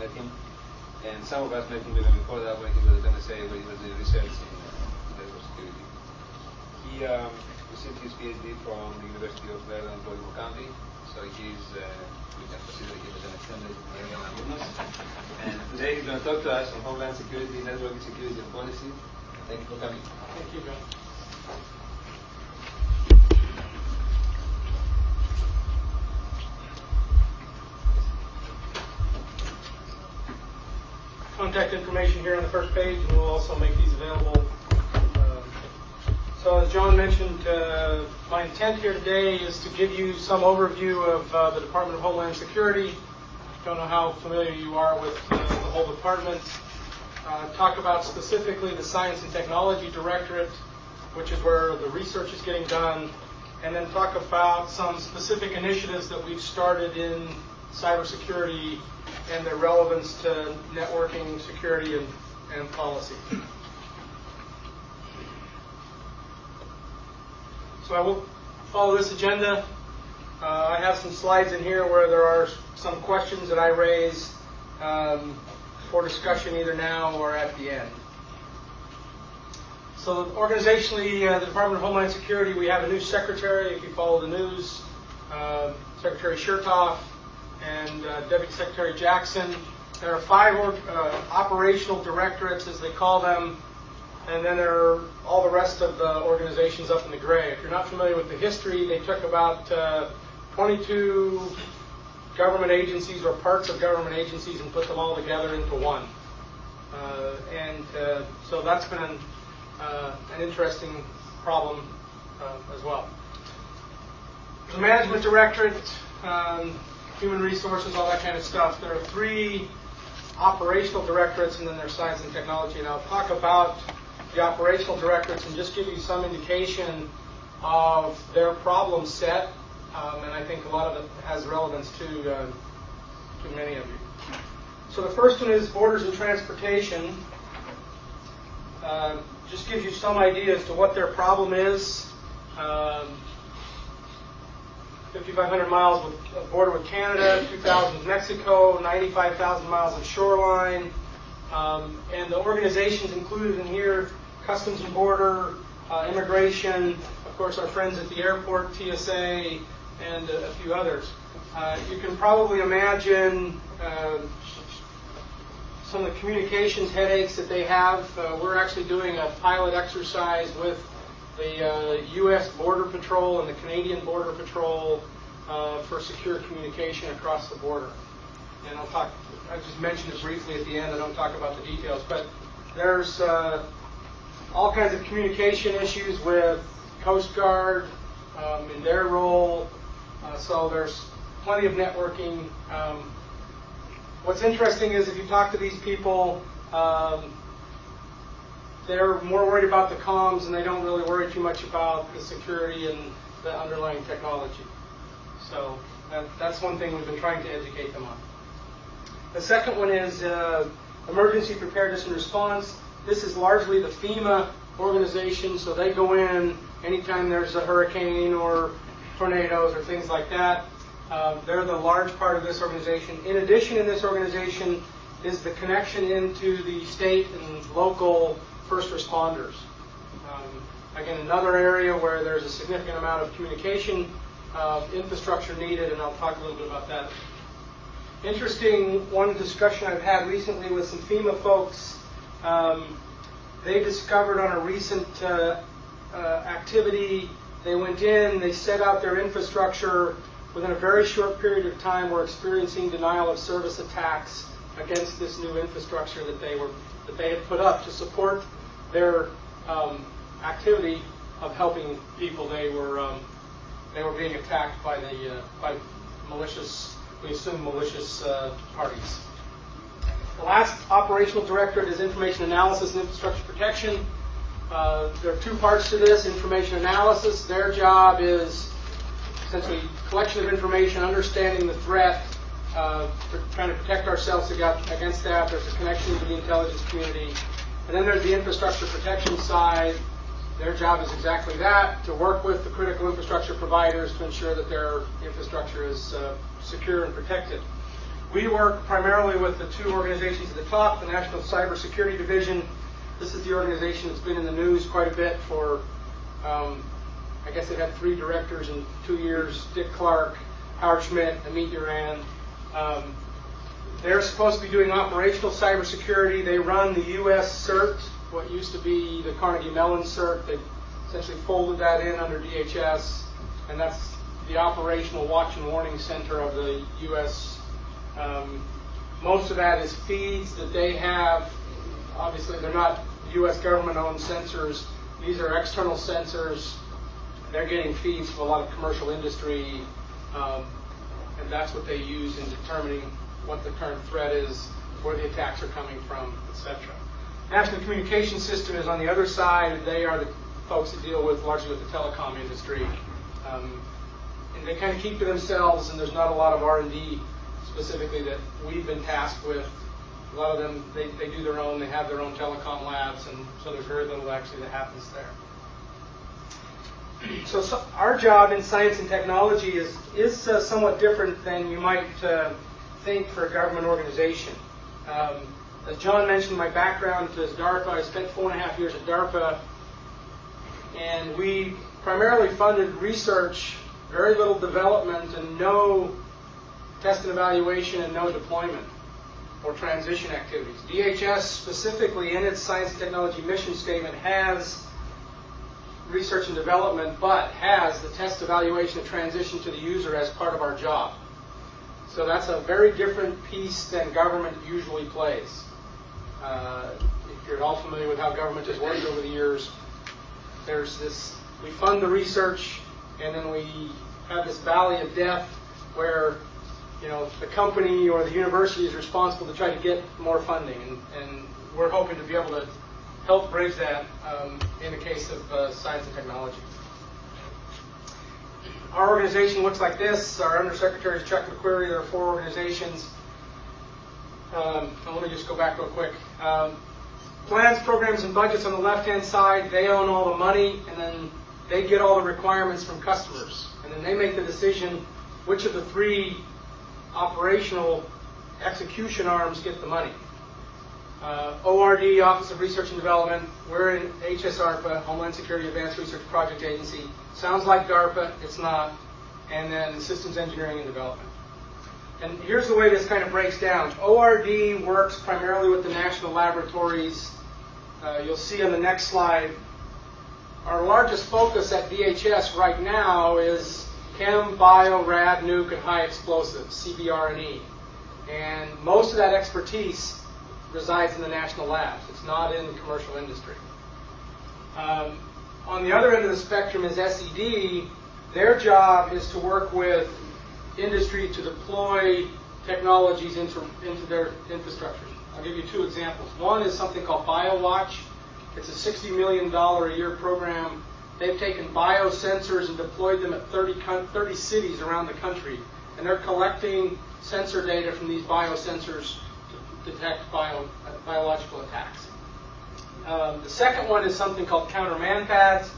met him. And some of us met him even before that when he was at NSA, where he was doing research in network security. He received his PhD from the University of Maryland, Baltimore County. So he's, we can consider him as an extended Maryland alumnus. And today he's going to talk to us on Homeland Security, Network Security and Policy. Thank you for coming. Thank you, John. Contact information here on the first page, and we'll also make these available. So as John mentioned, my intent here today is to give you some overview of the Department of Homeland Security. Don't know how familiar you are with the whole department. Talk about specifically the Science and Technology Directorate, which is where the research is getting done, and then talk about some specific initiatives that we've started in cybersecurity and their relevance to networking, security, and policy. So I will follow this agenda. I have some slides in here where there are some questions that I raise for discussion either now or at the end. So organizationally, the Department of Homeland Security, we have a new secretary, if you follow the news, Secretary Chertoff and Deputy Secretary Jackson. There are 5 operational directorates, as they call them, and then there are all the rest of the organizations up in the gray. If you're not familiar with the history, they took about 22 government agencies or parts of government agencies and put them all together into one. So that's been an interesting problem as well. The Management Directorate, Human Resources, all that kind of stuff. There are 3 operational directorates, and then there's Science and Technology. And I'll talk about the operational directorates and just give you some indication of their problem set. And I think a lot of it has relevance to many of you. So the first one is Borders and Transportation. Just gives you some idea as to what their problem is. 5,500 miles of border with Canada, 2,000 with Mexico, 95,000 miles of shoreline. And the organizations included in here: Customs and Border, Immigration, of course our friends at the airport, TSA, and a few others. You can probably imagine some of the communications headaches that they have. We're actually doing a pilot exercise with the U.S. Border Patrol and the Canadian Border Patrol for secure communication across the border. And I just mentioned it briefly at the end. I don't talk about the details, but there's all kinds of communication issues with Coast Guard in their role. So there's plenty of networking. What's interesting is if you talk to these people, they're more worried about the comms, and they don't really worry too much about the security and the underlying technology. So that's one thing we've been trying to educate them on. The second one is Emergency Preparedness and Response. This is largely the FEMA organization, so they go in anytime there's a hurricane or tornadoes or things like that. They're the large part of this organization. In addition, in this organization is the connection into the state and local first responders. Again, another area where there's a significant amount of communication infrastructure needed, and I'll talk a little bit about that. Interesting one discussion I've had recently with some FEMA folks. They discovered on a recent activity, they went in, they set out their infrastructure. Within a very short period of time, we're experiencing denial of service attacks against this new infrastructure that they had put up to support their activity of helping people. They were being attacked by malicious, we assume malicious parties. The last operational directorate is Information Analysis and Infrastructure Protection. There are 2 parts to this. Information analysis, their job is essentially collection of information, understanding the threat, trying to protect ourselves against that. There's a connection to the intelligence community. And then there's the infrastructure protection side. Their job is exactly that, to work with the critical infrastructure providers to ensure that their infrastructure is secure and protected. We work primarily with the two organizations at the top, the National Cybersecurity Division. This is the organization that's been in the news quite a bit for, I guess they've had 3 directors in 2 years, Dick Clark, Howard Schmidt, Amit Duran. They're supposed to be doing operational cybersecurity. They run the U.S. CERT, what used to be the Carnegie Mellon CERT. They essentially folded that in under DHS, and that's the operational watch and warning center of the U.S. Most of that is feeds that they have. Obviously, they're not U.S. government-owned sensors. These are external sensors. They're getting feeds from a lot of commercial industry, and that's what they use in determining what the current threat is, where the attacks are coming from, etc. National Communication System is on the other side. They are the folks that deal with largely with the telecom industry. And they kind of keep to themselves, and there's not a lot of R&D specifically that we've been tasked with. A lot of them, they do their own, they have their own telecom labs, and so there's very little actually that happens there. So our job in science and technology is somewhat different than you might think for a government organization. As John mentioned, my background is DARPA. I spent 4.5 years at DARPA, and we primarily funded research, very little development, and no test and evaluation, and no deployment or transition activities. DHS specifically in its science and technology mission statement has research and development, but has the test, evaluation, and transition to the user as part of our job. So that's a very different piece than government usually plays. If you're at all familiar with how government has worked over the years, there's this, we fund the research, and then we have this valley of death where, you know, the company or the university is responsible to try to get more funding, and we're hoping to be able to help bridge that in the case of science and technology. Our organization looks like this. Our undersecretary is Chuck McQuarrie. There are 4 organizations. And let me just go back real quick. Plans, programs, and budgets on the left-hand side, they own all the money, and then they get all the requirements from customers. And then they make the decision which of the 3 operational execution arms get the money. ORD, Office of Research and Development, we're in HSARPA, Homeland Security Advanced Research Project Agency. Sounds like DARPA, it's not. And then Systems Engineering and Development. And here's the way this kind of breaks down. ORD works primarily with the national laboratories. You'll see on the next slide, our largest focus at DHS right now is chem, bio, rad, nuke, and high explosives, CBR&E. And most of that expertise resides in the national labs. It's not in the commercial industry. On the other end of the spectrum is SED. Their job is to work with industry to deploy technologies into their infrastructure. I'll give you 2 examples. One is something called BioWatch. It's a $60 million a year program. They've taken biosensors and deployed them at 30 cities around the country. And they're collecting sensor data from these biosensors to detect biological attacks. The second one is something called Counter Manpads.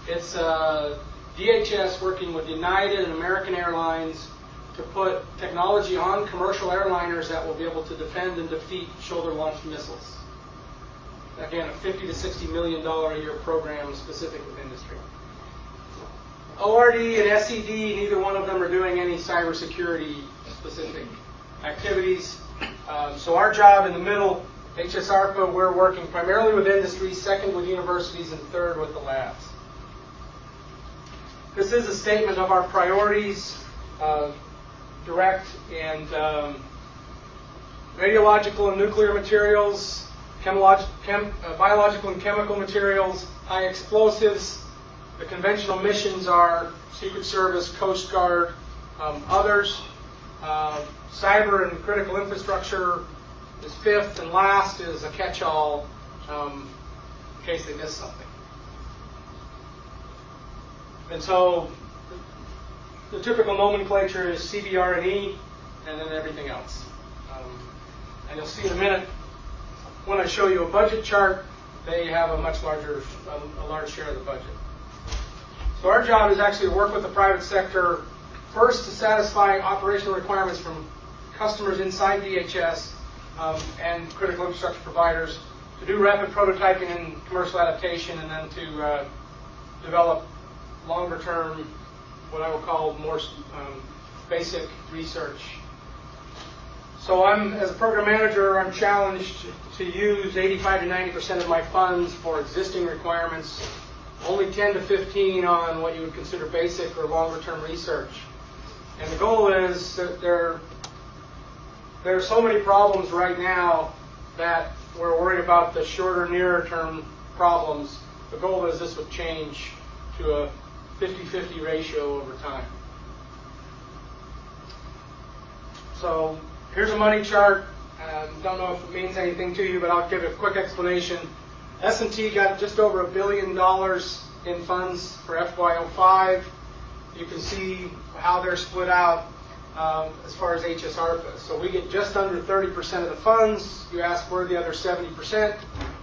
It's DHS working with United and American Airlines to put technology on commercial airliners that will be able to defend and defeat shoulder-launched missiles. Again, a $50 to $60 million a year program specific with industry. ORD and SED, neither one of them are doing any cybersecurity specific activities. So our job in the middle, HSARPA, we're working primarily with industry, second with universities, and third with the labs. This is a statement of our priorities, direct and radiological and nuclear materials, biological and chemical materials, high explosives. The conventional missions are Secret Service, Coast Guard, others. Cyber and critical infrastructure is 5th, and last is a catch-all in case they miss something. And so the typical nomenclature is CBR&E, and then everything else. And you'll see in a minute when I show you a budget chart, they have a much large share of the budget. So our job is actually to work with the private sector, first to satisfy operational requirements from customers inside DHS and critical infrastructure providers to do rapid prototyping and commercial adaptation, and then to develop longer-term, what I will call more basic research. So as a program manager, I'm challenged to use 85 to 90% of my funds for existing requirements, only 10 to 15 on what you would consider basic or longer-term research. And the goal is that there are so many problems right now that we're worried about the shorter, nearer-term problems. The goal is this would change to a 50-50 ratio over time. So here's a money chart. Don't know if it means anything to you, but I'll give a quick explanation. S&T got just over $1 billion in funds for FY05. You can see how they're split out as far as HSARPA. So we get just under 30% of the funds. You ask where are the other 70%?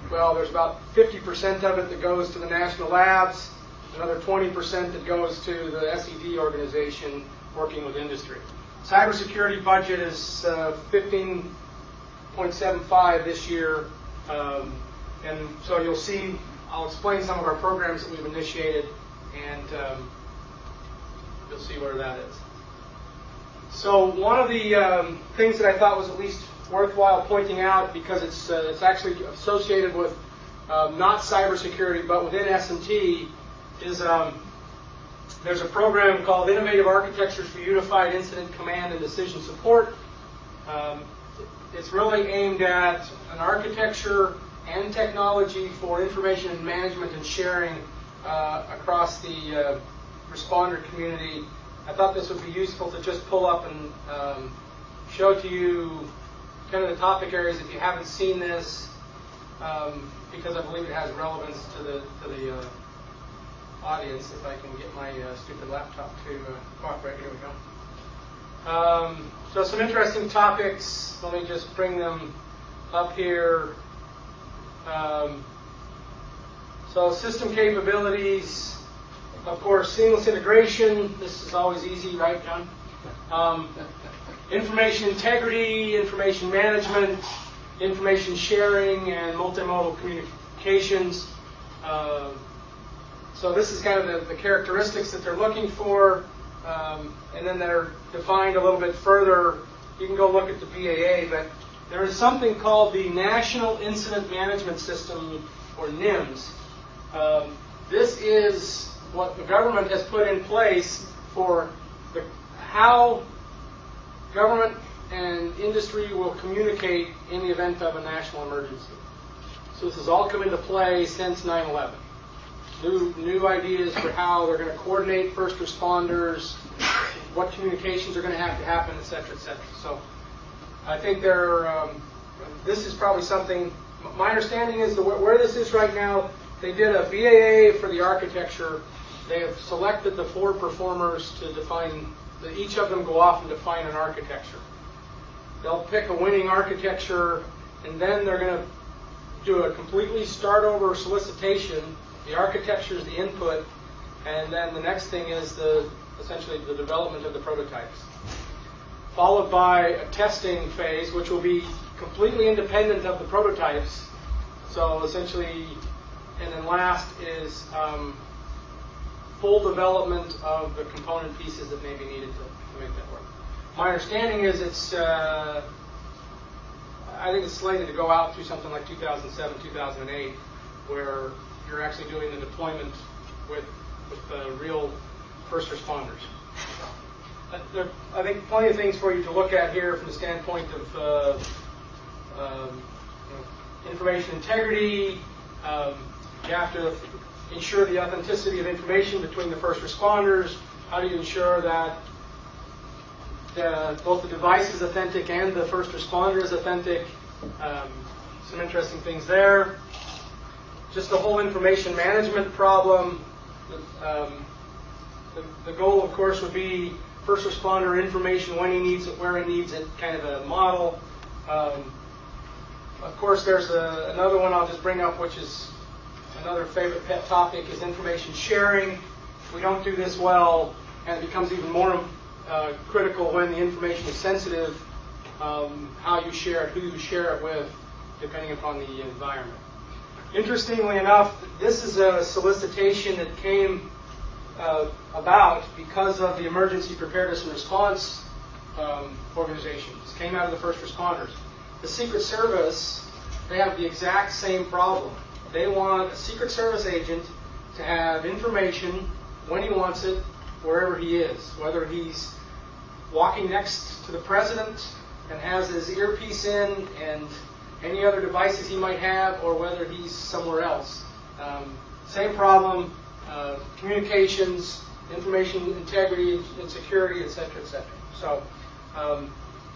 Well, there's about 50% of it that goes to the national labs, another 20% that goes to the SED organization working with industry. Cybersecurity budget is 15.75 this year, and so you'll see, I'll explain some of our programs that we've initiated, and you'll see where that is. So one of the things that I thought was at least worthwhile pointing out, because it's actually associated with not cybersecurity but within S&T, is there's a program called Innovative Architectures for Unified Incident Command and Decision Support. It's really aimed at an architecture and technology for information and management and sharing across the responder community. I thought this would be useful to just pull up and show to you kind of the topic areas if you haven't seen this, because I believe it has relevance to the audience. If I can get my stupid laptop to cooperate. Here we go. So some interesting topics. Let me just bring them up here. So system capabilities. Of course, seamless integration. This is always easy, right, John? Information integrity, information management, information sharing, and multimodal communications. So this is kind of the characteristics that they're looking for, and then they're defined a little bit further. You can go look at the BAA, but there is something called the National Incident Management System, or NIMS. This is what the government has put in place for how government and industry will communicate in the event of a national emergency. So this has all come into play since 9/11. New ideas for how they're going to coordinate first responders, what communications are going to happen, et cetera, et cetera. So I think this is probably something, my understanding is where this is right now, they did a BAA for the architecture. They have selected the 4 performers to define, each of them go off and define an architecture. They'll pick a winning architecture, and then they're going to do a completely start over solicitation. The architecture is the input, and then the next thing is essentially the development of the prototypes, followed by a testing phase, which will be completely independent of the prototypes. So essentially, and then last is full development of the component pieces that may be needed to make that work. My understanding is I think it's slated to go out through something like 2007, 2008, where you're actually doing the deployment with real first responders. There, I think, plenty of things for you to look at here from the standpoint of information integrity. You have to ensure the authenticity of information between the first responders. How do you ensure that both the device is authentic and the first responder is authentic? Some interesting things there. Just the whole information management problem. The goal, of course, would be first responder information when he needs it, where he needs it, kind of a model. Of course, there's another one I'll just bring up, which is another favorite pet topic, is information sharing. If we don't do this well, and it becomes even more critical when the information is sensitive, how you share it, who you share it with, depending upon the environment. Interestingly enough, this is a solicitation that came about because of the Emergency Preparedness and Response organization. This came out of the first responders. The Secret Service, they have the exact same problem. They want a Secret Service agent to have information when he wants it, wherever he is, whether he's walking next to the president and has his earpiece in and any other devices he might have, or whether he's somewhere else. Same problem, communications, information integrity and security, et cetera, et cetera. So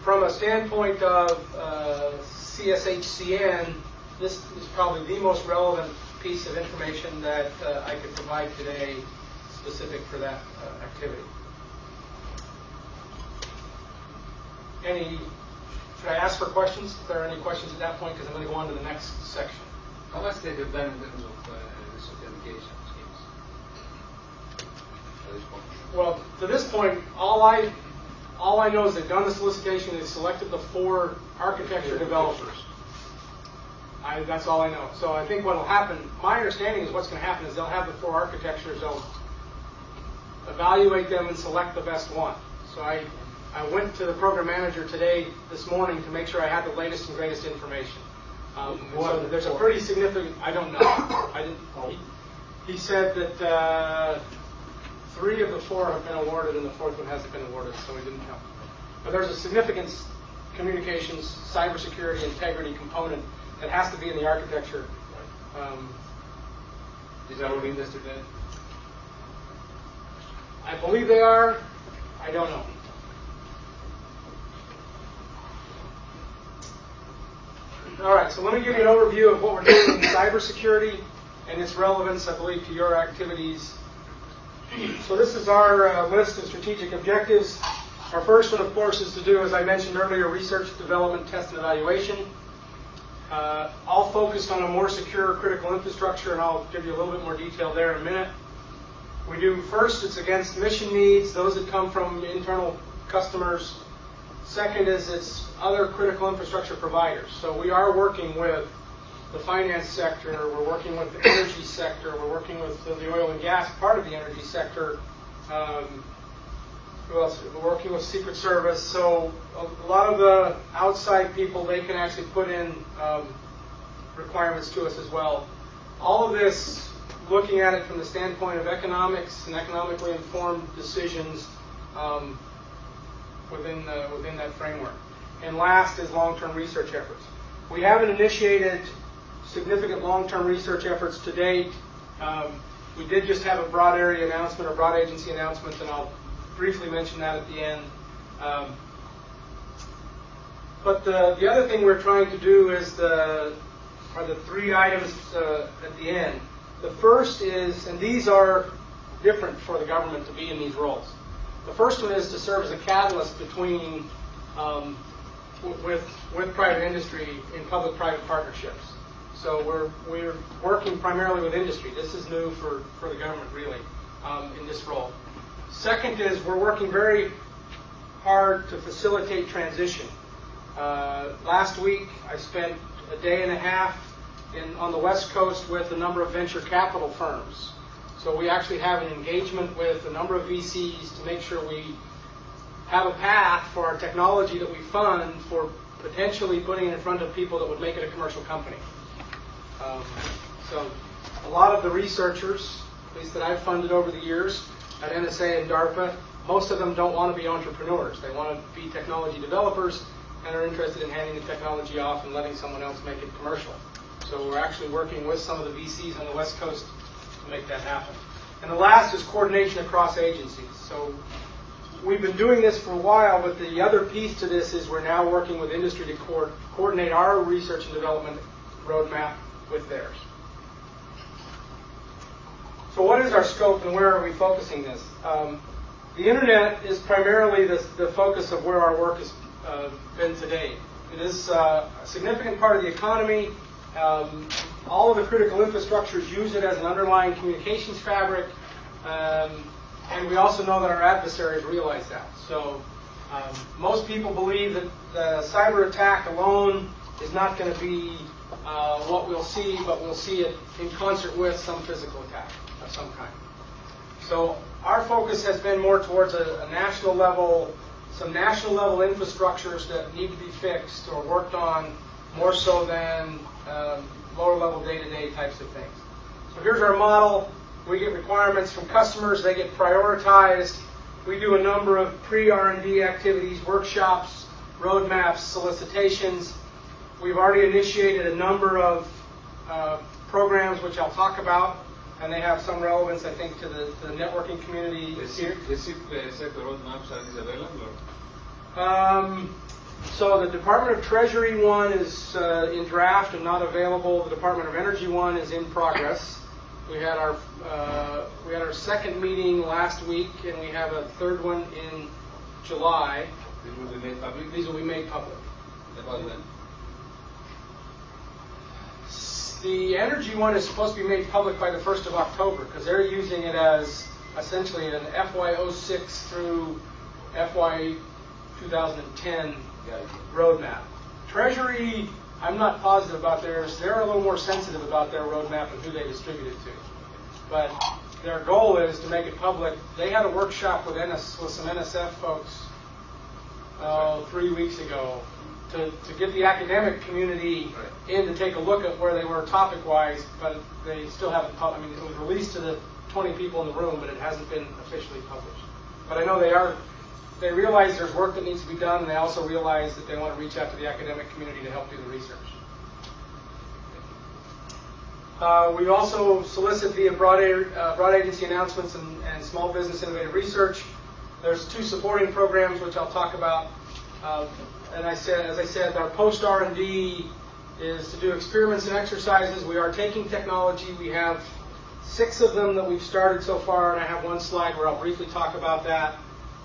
from a standpoint of CSHCN, this is probably the most relevant piece of information that I could provide today specific for that activity. Should I ask for questions? If there are any questions at that point, because I'm going to go on to the next section. How much they have done in terms of research education schemes at this point? Well, to this point, all I know is they've done the solicitation. They've selected the 4 architecture developers. That's all I know. So I think what will happen, my understanding is what's going to happen is they'll have the 4 architectures, they'll evaluate them and select the best one. So I went to the program manager this morning to make sure I had the latest and greatest information. So there's a pretty significant, I don't know. He said that 3 of the 4 have been awarded and the 4th one hasn't been awarded, so he didn't know. But there's a significant communications, cybersecurity, integrity component that has to be in the architecture. Is that what we listed then? I believe they are. I don't know. All right, so let me give you an overview of what we're doing in cybersecurity and its relevance, I believe, to your activities. So this is our list of strategic objectives. Our first one, of course, is to do, as I mentioned earlier, research, development, test, and evaluation. All focused on a more secure critical infrastructure, and I'll give you a little bit more detail there in a minute. We do, first, it's against mission needs, those that come from internal customers. Second is it's other critical infrastructure providers. So we are working with the finance sector, we're working with the energy sector, we're working with the oil and gas part of the energy sector. Who else? We're working with Secret Service. So a lot of the outside people, they can actually put in requirements to us as well. All of this, looking at it from the standpoint of economics and economically informed decisions within that framework. And last is long-term research efforts. We haven't initiated significant long-term research efforts to date. We did just have a broad area announcement or broad agency announcement, and I'll briefly mention that at the end. But the other thing we're trying to do is are the 3 items at the end. The first is, and these are different for the government to be in these roles. The first one is to serve as a catalyst between with private industry in public-private partnerships. So we're working primarily with industry. This is new for the government, really, in this role. Second is we're working very hard to facilitate transition. Last week, I spent a day and a half on the West Coast with a number of venture capital firms. So we actually have an engagement with a number of VCs to make sure we have a path for our technology that we fund for potentially putting it in front of people that would make it a commercial company. So a lot of the researchers, at least that I've funded over the years at NSA and DARPA, most of them don't want to be entrepreneurs. They want to be technology developers and are interested in handing the technology off and letting someone else make it commercial. So we're actually working with some of the VCs on the West Coast to make that happen. And the last is coordination across agencies. So we've been doing this for a while, but the other piece to this is we're now working with industry to coordinate our research and development roadmap with theirs. So what is our scope and where are we focusing this? The internet is primarily the focus of where our work has been to date. It is a significant part of the economy. All of the critical infrastructures use it as an underlying communications fabric. And we also know that our adversaries realize that. So Most people believe that the cyber attack alone is not going to be what we'll see, but we'll see it in concert with some physical attack of some kind. So our focus has been more towards a national level, some national level infrastructures that need to be fixed or worked on more so than lower level day-to-day types of things. So here's our model. We get requirements from customers. They get prioritized. We do a number of pre-R&D activities, workshops, roadmaps, solicitations. We've already initiated a number of programs which I'll talk about, and they have some relevance, I think, to the networking community here. Roadmaps are available? So the Department of Treasury one is in draft and not available. The Department of Energy one is in progress. We had our second meeting last week, and we have a third one in July. These will be made public? These will be made public. About when? The energy one is supposed to be made public by the 1st of October because they're using it as essentially an FY06 through FY 2010 roadmap. Treasury, I'm not positive about theirs. They're a little more sensitive about their roadmap and who they distribute it to. But their goal is to make it public. They had a workshop with some NSF folks 3 weeks ago to get the academic community in to take a look at where they were topic-wise, but they still haven't published. I mean, it was released to the 20 people in the room, but it hasn't been officially published. But I know they realize there's work that needs to be done, and they also realize that they want to reach out to the academic community to help do the research. We also solicit via broad agency announcements and small business innovative research. There's 2 supporting programs which I'll talk about. And as I said, our post R&D is to do experiments and exercises. We are taking technology. We have 6 of them that we've started so far, and I have one slide where I'll briefly talk about that.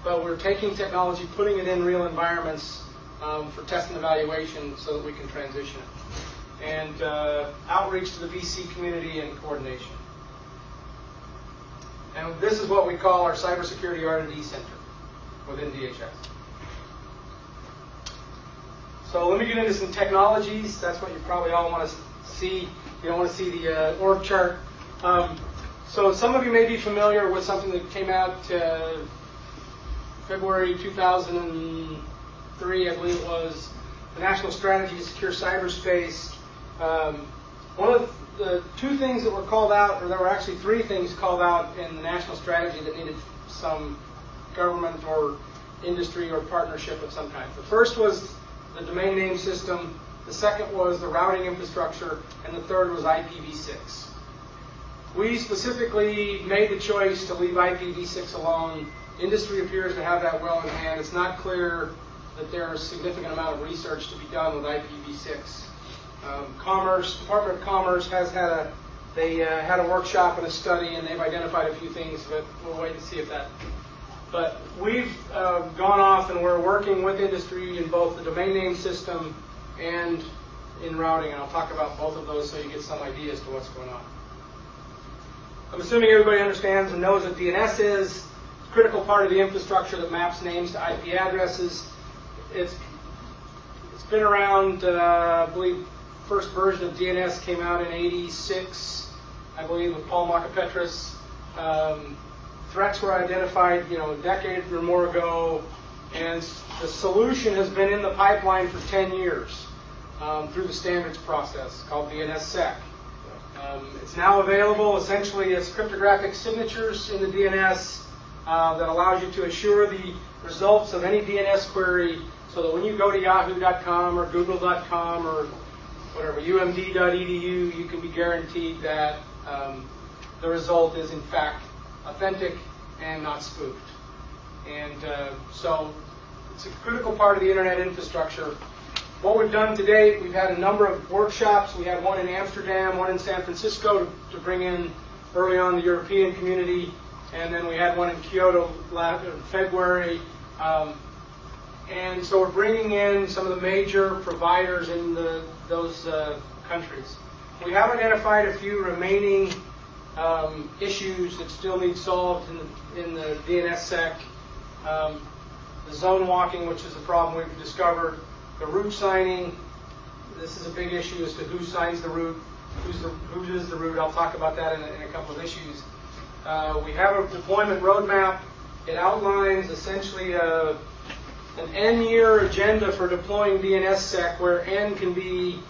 But we're taking technology, putting it in real environments for test and evaluation so that we can transition it. And outreach to the VC community and coordination. And this is what we call our Cybersecurity R&D Center within DHS. So let me get into some technologies. That's what you probably all want to see. You don't want to see the org chart. So some of you may be familiar with something that came out February 2003, I believe it was, the National Strategy to Secure Cyberspace. One of the 2 things that were called out, or there were actually 3 things called out in the national strategy that needed some government or industry or partnership of some kind. The first was the domain name system, the second was the routing infrastructure, and the third was IPv6. We specifically made the choice to leave IPv6 alone. Industry appears to have that well in hand. It's not clear that there is a significant amount of research to be done with IPv6. Department of Commerce has had had a workshop and a study, and they've identified a few things, but we'll wait and see if that. But we've gone off and we're working with industry in both the domain name system and in routing, and I'll talk about both of those so you get some idea as to what's going on. I'm assuming everybody understands and knows what DNS is. It's a critical part of the infrastructure that maps names to IP addresses. It's been around, I believe, first version of DNS came out in '86, I believe, with Paul Macapetras. Threats were identified, a decade or more ago, and the solution has been in the pipeline for 10 years through the standards process called DNSSEC. It's now available. Essentially, it's cryptographic signatures in the DNS that allows you to assure the results of any DNS query, so that when you go to yahoo.com or google.com or whatever, umd.edu, you can be guaranteed that the result is in fact authentic and not spoofed. And so it's a critical part of the internet infrastructure. What we've done to date, we've had a number of workshops. We had one in Amsterdam, one in San Francisco to bring in early on the European community, and then we had one in Kyoto in February. And so we're bringing in some of the major providers in those countries. We have identified a few remaining issues that still need solved in the DNSSEC. the zone walking, which is a problem we've discovered, the route signing. This is a big issue as to who signs the route, who does the route. I'll talk about that in a couple of issues. We have a deployment roadmap. It outlines essentially an N-year agenda for deploying DNSSEC, where N can be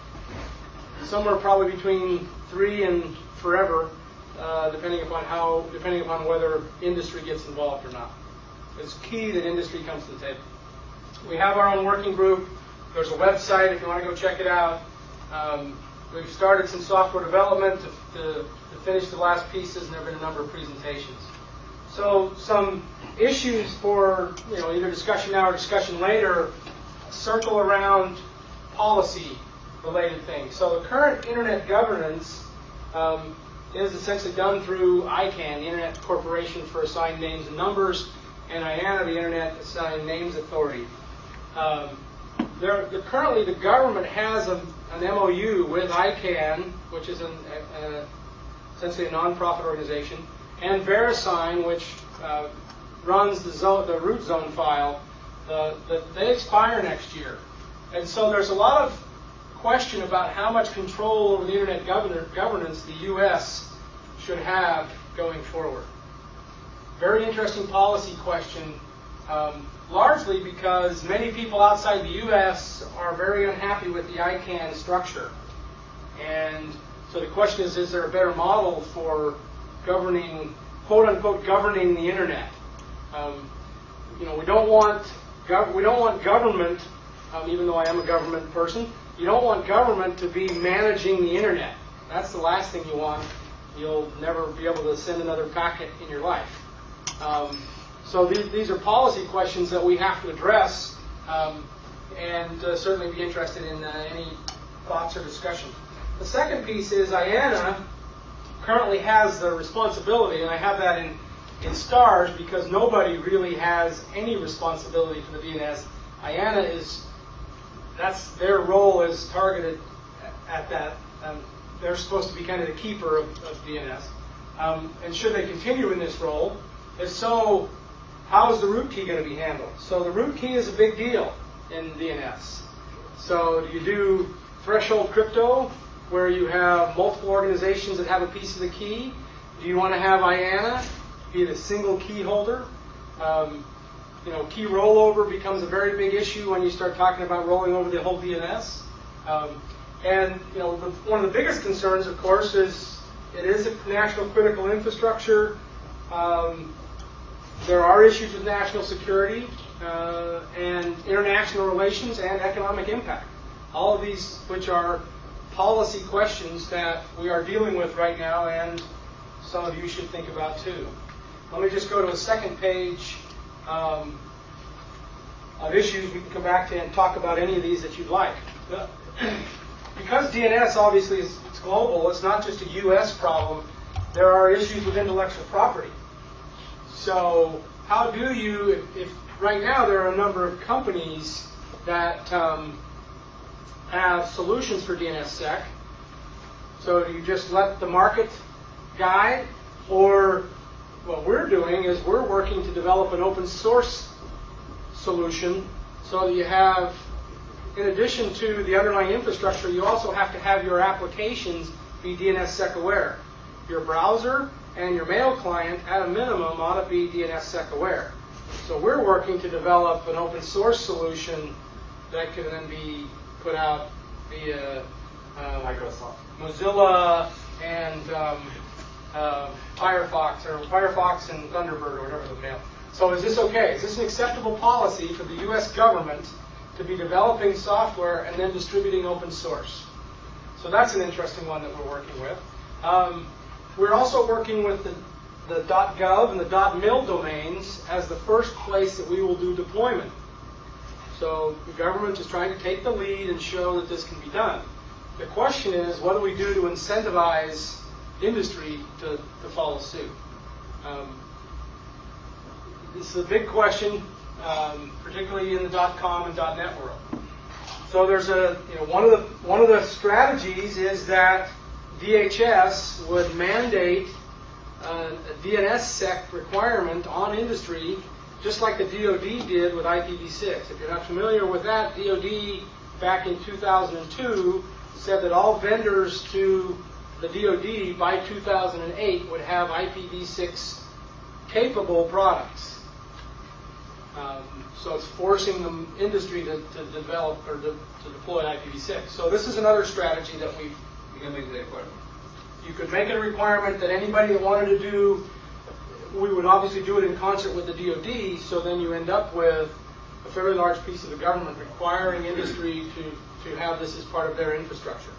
somewhere probably between 3 and forever, depending upon whether industry gets involved or not. It's key that industry comes to the table. We have our own working group. There's a website if you want to go check it out. We've started some software development to finish the last pieces, and there have been a number of presentations. So some issues for either discussion now or discussion later circle around policy-related things. So the current internet governance is essentially done through ICANN, the Internet Corporation for Assigned Names and Numbers, and IANA, the Internet Assigned Names Authority. Currently, the government has an MOU with ICANN, which is essentially a nonprofit organization, and VeriSign, which runs the root zone file. They expire next year. And so there's a lot of question about how much control over the internet governance the U.S. should have going forward. Very interesting policy question, largely because many people outside the U.S. are very unhappy with the ICANN structure. And so the question is there a better model for governing, quote-unquote, governing the internet? We don't want government, even though I am a government person, you don't want government to be managing the internet. That's the last thing you want. You'll never be able to send another packet in your life. So these are policy questions that we have to address, and certainly be interested in any thoughts or discussion. The second piece is IANA currently has the responsibility, and I have that in stars because nobody really has any responsibility for the DNS. IANA that's their role is targeted at that. They're supposed to be kind of the keeper of DNS. And should they continue in this role? If so, how is the root key going to be handled? So the root key is a big deal in DNS. So do you do threshold crypto, where you have multiple organizations that have a piece of the key? Do you want to have IANA be the single key holder? Key rollover becomes a very big issue when you start talking about rolling over the whole DNS. One of the biggest concerns, of course, is it is a national critical infrastructure. There are issues with national security and international relations and economic impact. All of these, which are policy questions that we are dealing with right now, and some of you should think about too. Let me just go to a second page of issues. We can come back to and talk about any of these that you'd like. Because DNS obviously is global, it's not just a U.S. problem. There are issues with intellectual property. So how do you, if right now there are a number of companies that have solutions for DNSSEC. So do you just let the market guide? Or what we're doing is we're working to develop an open source solution so that you have, in addition to the underlying infrastructure, you also have to have your applications be DNSSEC aware. Your browser and your mail client, at a minimum, ought to be DNSSEC aware. So we're working to develop an open source solution that can then be put out via Microsoft, Mozilla, and Firefox and Thunderbird, or whatever the mail. So is this okay? Is this an acceptable policy for the U.S. government to be developing software and then distributing open source? So that's an interesting one that we're working with. We're also working with the .gov and the .mil domains as the first place that we will do deployment. So the government is trying to take the lead and show that this can be done. The question is, what do we do to incentivize industry to follow suit? This is a big question, particularly in the .com and .net world. So there's one of the strategies is that DHS would mandate a DNSSEC requirement on industry just like the DoD did with IPv6. If you're not familiar with that, DoD back in 2002 said that all vendors to the DoD by 2008 would have IPv6 capable products. So it's forcing the industry to develop or to deploy IPv6. So this is another strategy that You can make the requirement. you could make it a requirement that anybody that wanted to do, we would obviously do it in concert with the DoD, so then you end up with a fairly large piece of the government requiring industry to have this as part of their infrastructure.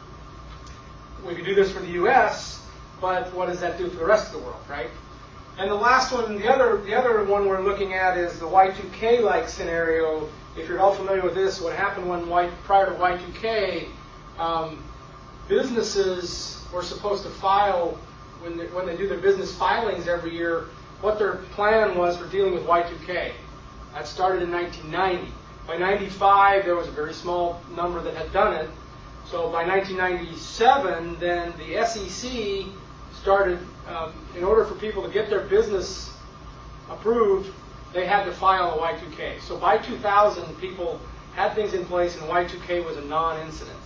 We could do this for the U.S., but what does that do for the rest of the world, right? And the last one, the other one we're looking at is the Y2K-like scenario. If you're all familiar with this, what happened prior to Y2K, businesses were supposed to file, when they do their business filings every year, what their plan was for dealing with Y2K. That started in 1990. By 95, there was a very small number that had done it. So by 1997, then the SEC started, in order for people to get their business approved, they had to file a Y2K. So by 2000, people had things in place and Y2K was a non-incident,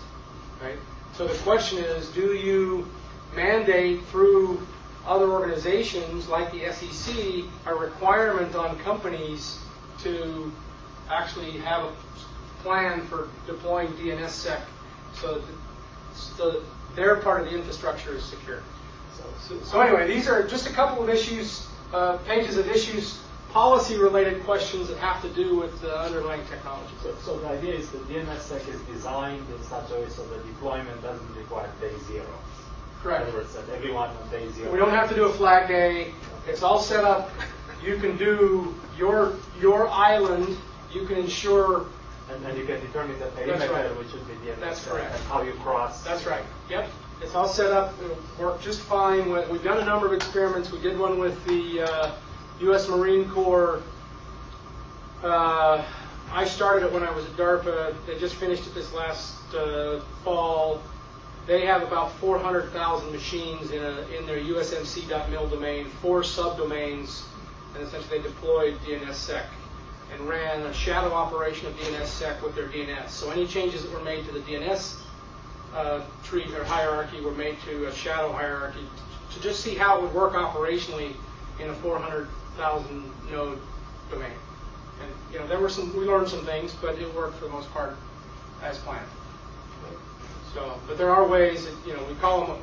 right? So the question is, do you mandate through other organizations like the SEC a requirement on companies to actually have a plan for deploying DNSSEC so that their part of the infrastructure is secure? So anyway, these are just a couple of issues, pages of issues, policy-related questions that have to do with the underlying technology. So the idea is that DNSSEC is designed in such a way so the deployment doesn't require day zero. Correct. In other words, that everyone on day zero. We don't have to do a flag day. It's all set up. You can do your island. You can ensure. And you can determine the perimeter, right. which would be DNSSEC. That's correct. And how you cross. That's right. Yep. It's all set up. It'll work just fine. We've done a number of experiments. We did one with the U.S. Marine Corps. I started it when I was at DARPA. They just finished it this last fall. They have about 400,000 machines in their USMC.mil domain, 4 subdomains, and essentially they deployed DNSSEC and ran a shadow operation of DNSSEC with their DNS. So any changes that were made to the DNS tree or hierarchy were made to a shadow hierarchy to just see how it would work operationally in a 400,000 node domain. And there were we learned some things, but it worked for the most part as planned. So, but there are ways that, we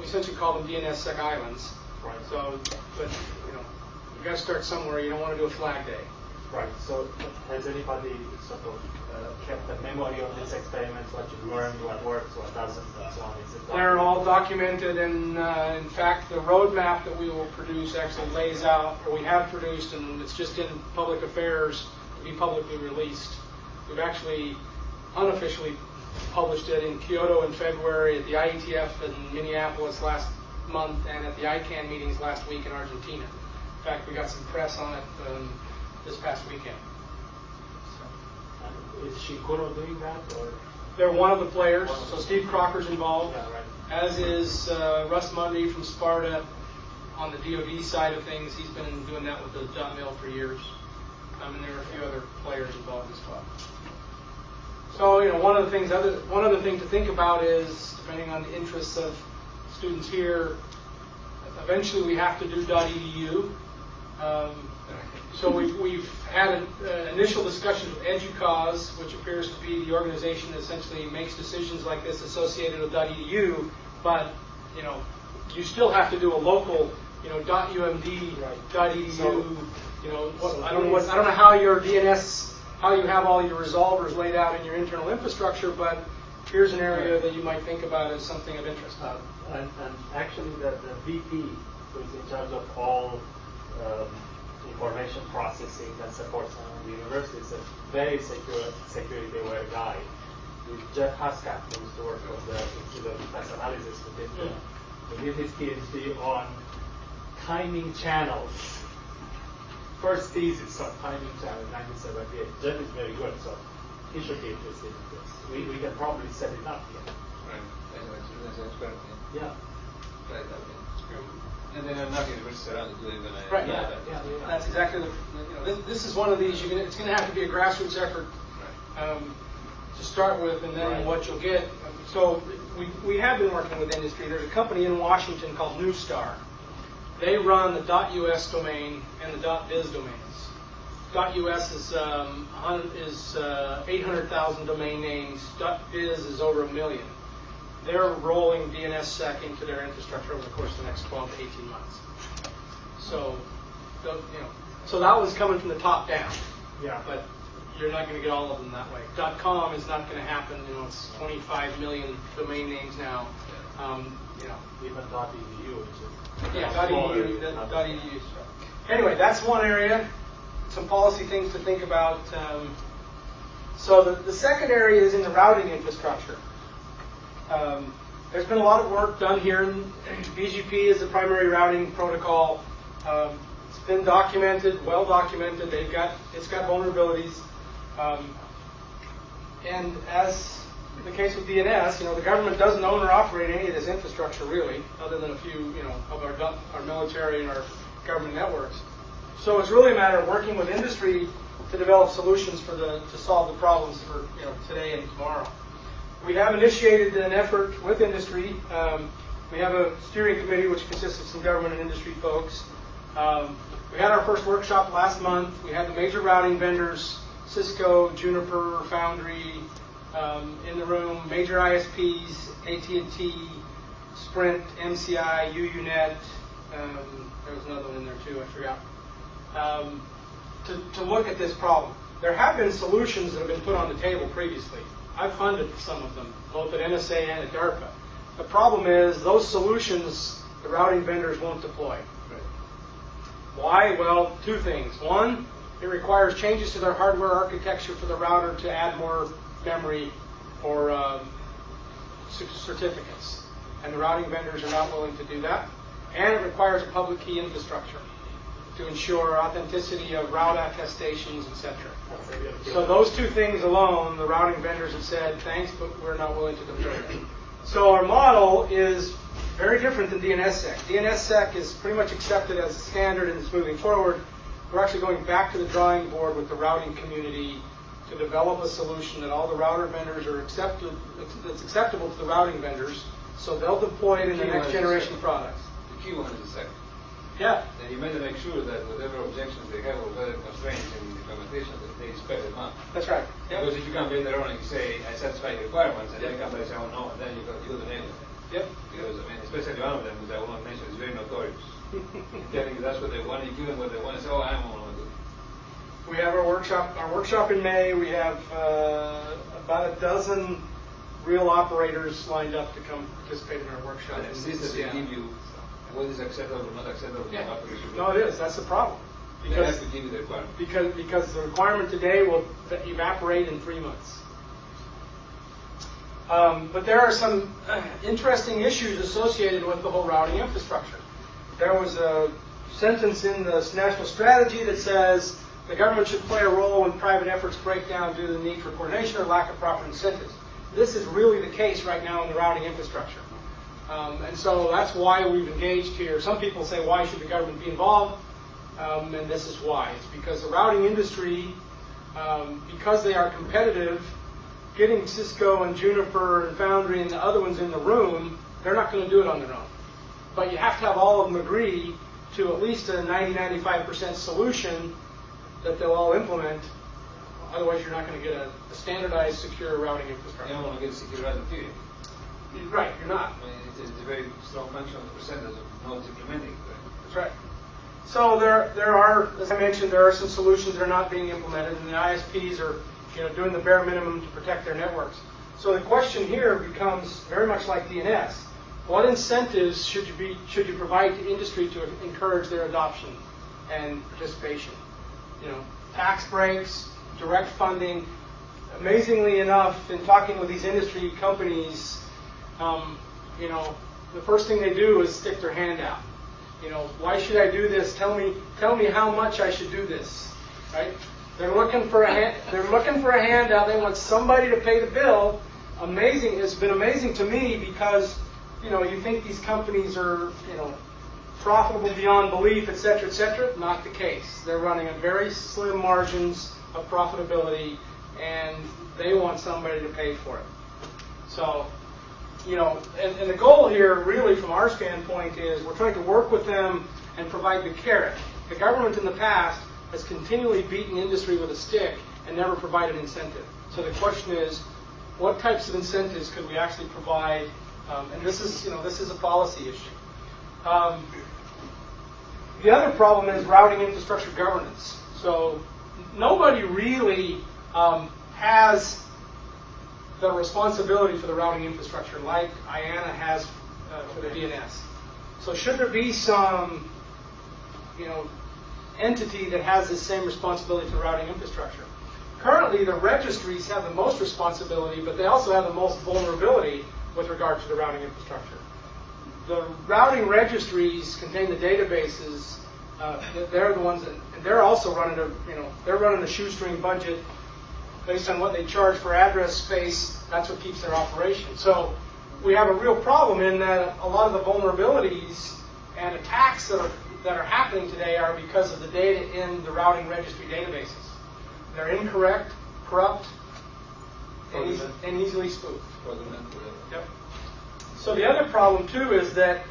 essentially call them DNSSEC islands. Right. So, but you got to start somewhere. You don't want to do a flag day. Right. So, has anybody sort of kept a memory of this experiment? What you learned, what works, what doesn't, and so on? Is it They're all documented, and in fact, the roadmap that we will produce actually lays out, or we have produced, and it's just in public affairs to be publicly released. We've actually unofficially published it in Kyoto in February, at the IETF in Minneapolis last month, and at the ICANN meetings last week in Argentina. In fact, we got some press on it this past weekend. Is Shikuro doing that, or? They're one of the players, so Steve Crocker's involved, Yeah, right. as is Russ Mundy from Sparta on the DoD side of things. He's been doing that with the .mil for years. And there are a few other players involved as well. So, one other thing to think about is, depending on the interests of students here, eventually we have to do .edu. So we've had an initial discussion with EDUCAUSE, which appears to be the organization that essentially makes decisions like this associated with .edu. But you still have to do a local, .umd, Right. .edu. So, I don't know how your DNS. How you have all your resolvers laid out in your internal infrastructure, but here's an area that you might think about as something of interest. And actually, the VP, who is in charge of all information processing that supports the university, is a very security-aware guy. With Jeff Huskat, who used to work with the Institute of Defense Analysis, who did his PhD on timing channels. First thesis on timing channel in 1978. Jeff is very good, so he should be interested in this. We can probably set it up here. Right. Anyway, that's an experiment. Yeah. Right. Okay. And there are enough universities around to do it. Right. Yeah. That's exactly this is one of these. It's going to have to be a grassroots effort to start with, and then what you'll get. So we have been working with industry. There's a company in Washington called Newstar. They run the .us domain and the .biz domains. .us is 800,000 domain names. .biz is over 1 million. They're rolling DNSSEC into their infrastructure over the course of the next 12 to 18 months. So, so that was coming from the top down. Yeah. But you're not going to get all of them that way. .com is not going to happen. It's 25 million domain names now. Even .edu, which is .edu. Anyway, that's one area. Some policy things to think about. So the second area is in the routing infrastructure. There's been a lot of work done here. BGP is the primary routing protocol. It's been documented, well documented. It's got vulnerabilities. And as the case with DNS, the government doesn't own or operate any of this infrastructure really, other than a few, of our military and our government networks. So it's really a matter of working with industry to develop solutions to solve the problems for today and tomorrow. We have initiated an effort with industry. We have a steering committee which consists of some government and industry folks. We had our first workshop last month. We had the major routing vendors, Cisco, Juniper, Foundry, in the room, major ISPs, AT&T, Sprint, MCI, UUNet. There was another one in there too, I forgot. To look at this problem. There have been solutions that have been put on the table previously. I've funded some of them, both at NSA and at DARPA. The problem is those solutions the routing vendors won't deploy. Why? Well, two things. One, it requires changes to their hardware architecture for the router to add more memory or certificates. And the routing vendors are not willing to do that. And it requires a public key infrastructure to ensure authenticity of route attestations, etc. So those two things alone, the routing vendors have said, thanks, but we're not willing to deploy it. So our model is very different than DNSSEC. DNSSEC is pretty much accepted as a standard and it's moving forward. We're actually going back to the drawing board with the routing community to develop a solution that all the router vendors that's acceptable to the routing vendors, so they'll deploy it in the next generation products. The key one is the second. Yeah. And you better make sure that whatever objections they have or whatever constraints in the implementation, that they spell them out. That's right. Yep. Because if you come later on and you say, I satisfy the requirements, and then you come back and say, oh no, and then you got the name. Yep. Because, especially one of them, which I will not mention, is very notorious. Telling you that's what they want, you give them what they want, and say, oh, I'm on it. We have our workshop in May. We have about a dozen real operators lined up to come participate in our workshop. And insist that they give you what is acceptable or not acceptable. Yeah. No, it is. That's the problem. They have to give you the requirement. Because the requirement today will evaporate in 3 months. But there are some interesting issues associated with the whole routing infrastructure. There was a sentence in the national strategy that says the government should play a role when private efforts break down due to the need for coordination or lack of proper incentives. This is really the case right now in the routing infrastructure. And so that's why we've engaged here. Some people say, why should the government be involved? And this is why. It's because the routing industry, because they are competitive, getting Cisco and Juniper and Foundry and the other ones in the room, they're not going to do it on their own. But you have to have all of them agree to at least a 90-95% solution that they'll all implement. Otherwise, you're not going to get a standardized, secure routing infrastructure. You don't want to get a secure routing period. Right, you're not. I mean, it's a very strong function of the percentage of nodes implementing. That's right. So there are, as I mentioned, there are some solutions that are not being implemented, and the ISPs are doing the bare minimum to protect their networks. So the question here becomes very much like DNS. What incentives should you provide to industry to encourage their adoption and participation? Tax breaks, direct funding. Amazingly enough, in talking with these industry companies, the first thing they do is stick their hand out. Why should I do this? Tell me how much I should do this, right? They're looking for a handout. They want somebody to pay the bill. Amazing. It's been amazing to me because, you think these companies are, profitable beyond belief, et cetera, not the case. They're running at very slim margins of profitability, and they want somebody to pay for it. So, and the goal here, really, from our standpoint, is we're trying to work with them and provide the carrot. The government in the past has continually beaten industry with a stick and never provided incentive. So the question is, what types of incentives could we actually provide? And this is a policy issue. The other problem is routing infrastructure governance. So nobody really has the responsibility for the routing infrastructure like IANA has for the DNS. So should there be some, entity that has the same responsibility for routing infrastructure? Currently, the registries have the most responsibility, but they also have the most vulnerability with regard to the routing infrastructure. The routing registries contain the databases. They're the ones that, and they're also running they're running a shoestring budget based on what they charge for address space. That's what keeps their operation. So we have a real problem in that a lot of the vulnerabilities and attacks that are happening today are because of the data in the routing registry databases. They're incorrect, corrupt, and easily spoofed. Yep. So the other problem too is that,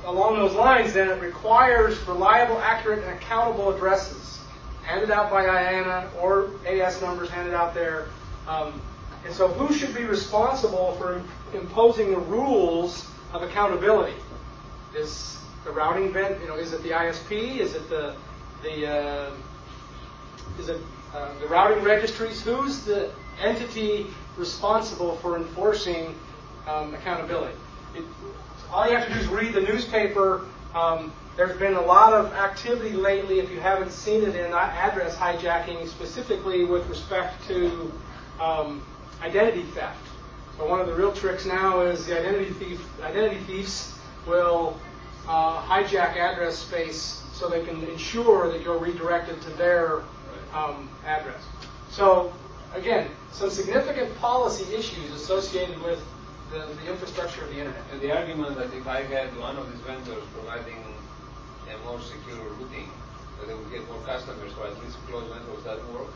along those lines, then it requires reliable, accurate, and accountable addresses handed out by IANA or AS numbers handed out there. And so who should be responsible for imposing the rules of accountability? Is the routing vendor, is it the ISP? Is it the routing registries? Who's the entity responsible for enforcing accountability? All you have to do is read the newspaper. There's been a lot of activity lately, if you haven't seen it, in address hijacking, specifically with respect to identity theft. So one of the real tricks now is the identity thieves will hijack address space so they can ensure that you're redirected to their address. So again, some significant policy issues associated with the infrastructure of the internet. And the argument that if I had one of these vendors providing a more secure routing, that they would get more customers, so at least closed networks, that would work.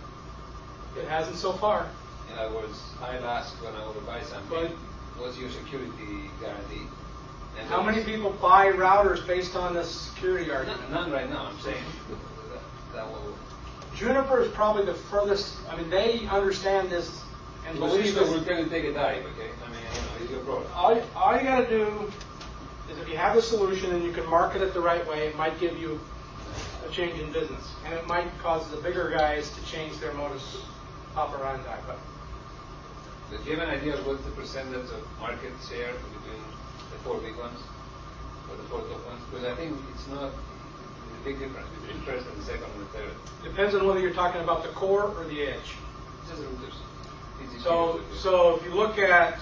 It hasn't so far. And I'll ask when I want to buy something, what's your security guarantee? And how many people buy routers based on the security argument? None right now, I'm saying. That will. Juniper is probably the furthest. I mean, they understand this and believe this. We're going to take a dive, okay? I mean, it's your problem. All you got to do is, if you have a solution and you can market it the right way, it might give you a change in business, and it might cause the bigger guys to change their modus operandi. Do you have an idea of what's the percentage of market share between the four big ones or the four top ones? Because I think it's not a big difference between the first and the second and the third. Depends on whether you're talking about the core or the edge. Just routers. So if you look at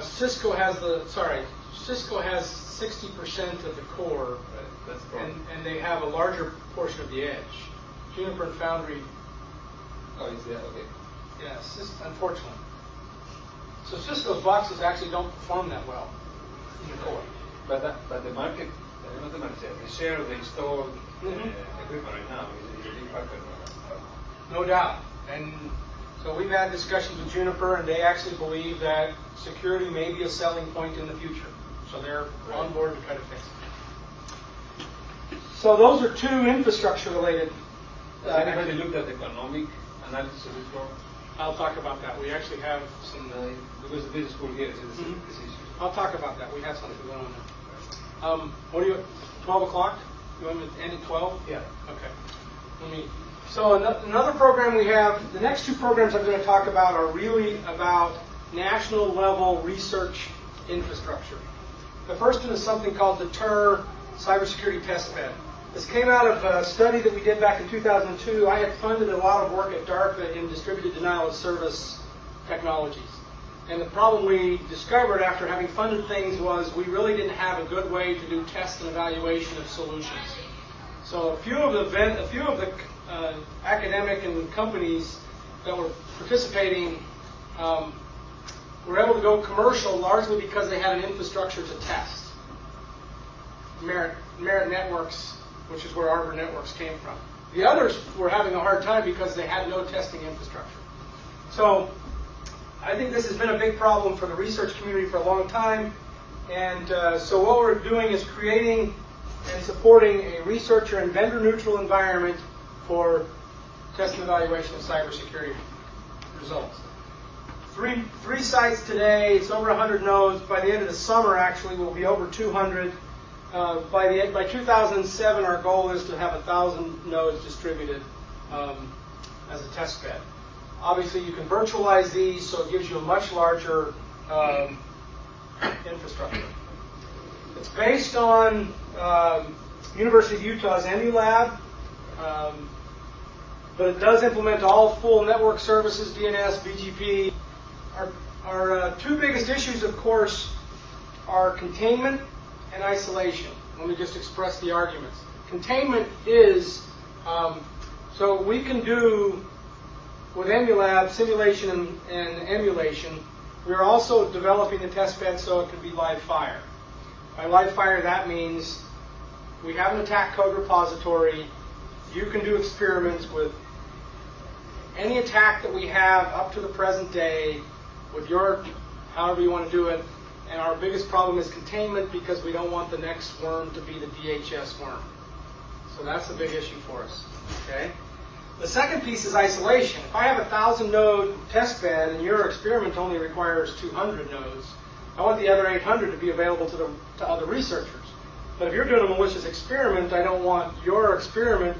Cisco has 60% of the core, right. That's the and they have a larger portion of the edge. Juniper and Foundry. Oh, is that okay? Yes, unfortunately. So Cisco's boxes actually don't perform that well in the core. But the market, not the market share, the share of the installed equipment right now is a big factor. No doubt. And so we've had discussions with Juniper, and they actually believe that security may be a selling point in the future. So they're on board to try to fix it. So those are two infrastructure-related. Has anybody looked at the economic analysis of this problem? I'll talk about that. We actually have some. Because the business school here is this issue. I'll talk about that. We have something going on there. What do you? 12 o'clock? You want me to end at 12? Yeah. Okay. So another program we have. The next two programs I'm going to talk about are really about national level research infrastructure. The first one is something called the TER Cybersecurity Testbed. This came out of a study that we did back in 2002. I had funded a lot of work at DARPA in distributed denial of service technologies. And the problem we discovered after having funded things was we really didn't have a good way to do test and evaluation of solutions. So a few of the academic and companies that were participating were able to go commercial largely because they had an infrastructure to test. Merit Networks, which is where Arbor Networks came from. The others were having a hard time because they had no testing infrastructure. So I think this has been a big problem for the research community for a long time. And so what we're doing is creating and supporting a researcher and vendor-neutral environment for test and evaluation of cybersecurity results. Three sites today. It's over 100 nodes. By the end of the summer, actually, we'll be over 200. By 2007, our goal is to have 1,000 nodes distributed as a test bed. Obviously, you can virtualize these, so it gives you a much larger infrastructure. It's based on University of Utah's EmuLab, but it does implement all full network services, DNS, BGP. Our two biggest issues, of course, are containment and isolation. Let me just express the arguments. Containment is, so we can do, with EmuLab, simulation and emulation. We're also developing a test bed so it can be live fire. By live fire, that means we have an attack code repository. You can do experiments with any attack that we have up to the present day with your, however you want to do it. And our biggest problem is containment because we don't want the next worm to be the DHS worm. So that's a big issue for us. Okay. The second piece is isolation. If I have a 1,000-node test bed and your experiment only requires 200 nodes, I want the other 800 to be available to other researchers. But if you're doing a malicious experiment, I don't want your experiment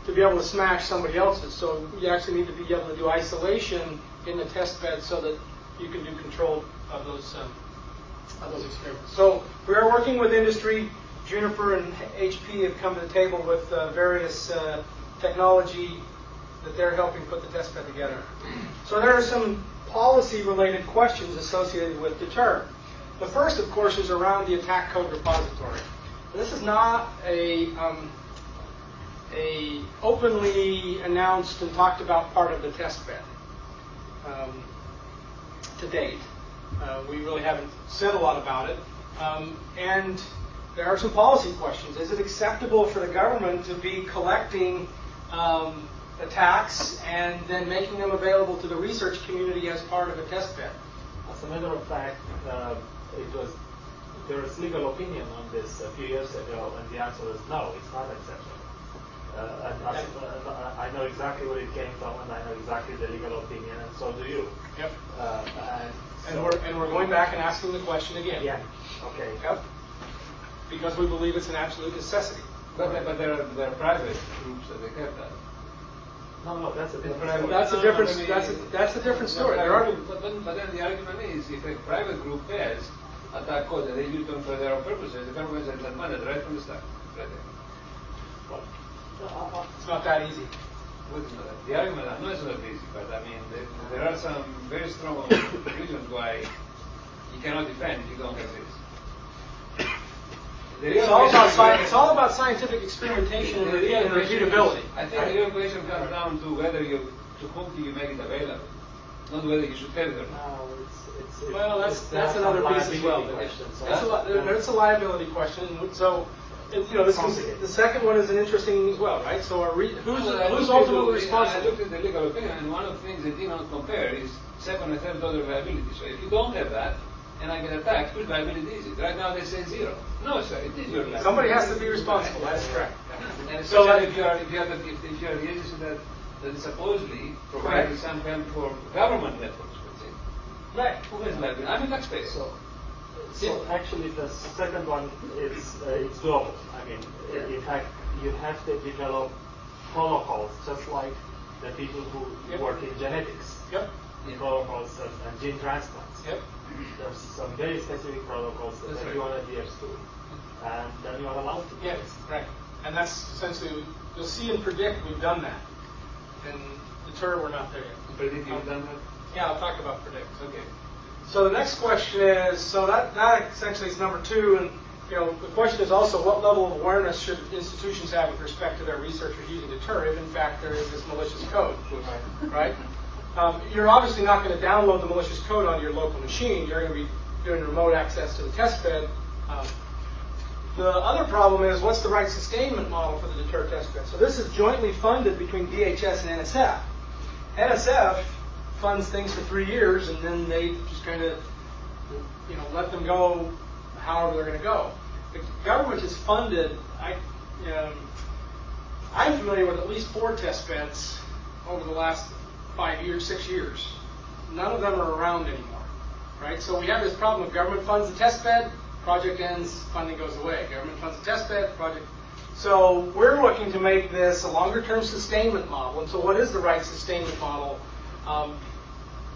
to be able to smash somebody else's. So you actually need to be able to do isolation in the test bed so that you can do control of those experiments. So we are working with industry. Juniper and HP have come to the table with various technology that they're helping put the test bed together. So there are some policy-related questions associated with deter. The first, of course, is around the attack code repository. This is not a openly announced and talked about part of the test bed to date. We really haven't said a lot about it. And there are some policy questions. Is it acceptable for the government to be collecting attacks and then making them available to the research community as part of a test bed? As a matter of fact, there was legal opinion on this a few years ago, and the answer is no, it's not acceptable. I know exactly where it came from, and I know exactly the legal opinion, and so do you. Yep. And we're going back and asking the question again. Yeah. Okay. Yep. Because we believe it's an absolute necessity. But there are private groups that they have that. No, that's a different story. That's a different story. But then the argument is, if a private group has attack code that they use them for their own purposes, the government has admitted right from the start. Right there. Well, it's not that easy. The argument, I know it's not easy, but I mean, there are some very strong reasons why you cannot defend if you don't have this. It's all about scientific experimentation and repeatability. I think the real question comes down to whether to whom do you make it available, not whether you should have it or not. Well, that's another piece as well. That's a liability question. So, the second one is an interesting as well, right? So, who's ultimately responsible? I looked at the legal opinion, and one of the things they did not compare is second and third order liability. So, if you don't have that, and I get attacked, whose liability is it? Right now they say zero. No, sir, it is your liability. Somebody has to be responsible. That's correct. And so if you are the agency that is supposedly providing some help for government networks, let's say. Right. Who has liability? I'm a taxpayer. So actually, the second one is it's doable. I mean, in fact, you have to develop protocols, just like the people who work in genetics. Yep. Protocols and gene transplants. Yep. There's some very specific protocols that everyone adheres to, and then you are allowed to. Yes, right. And that's essentially, you'll see and predict we've done that. And deter, we're not there yet. Predict you've done that? Yeah, I'll talk about predict. Okay. So the next question is, so that essentially is number two, and the question is also what level of awareness should institutions have with respect to their researchers using deter if in fact there is this malicious code, right? You're obviously not going to download the malicious code on your local machine. You're going to be doing remote access to the test bed. The other problem is, what's the right sustainment model for the deterrent test bed? So this is jointly funded between DHS and NSF. NSF funds things for 3 years, and then they just kind of, let them go however they're going to go. The government has funded. I'm familiar with at least 4 test beds over the last 5 years, 6 years. None of them are around anymore, right? So we have this problem of government funds the test bed, project ends, funding goes away. Government funds the test bed, project. So we're looking to make this a longer-term sustainment model. And so what is the right sustainment model?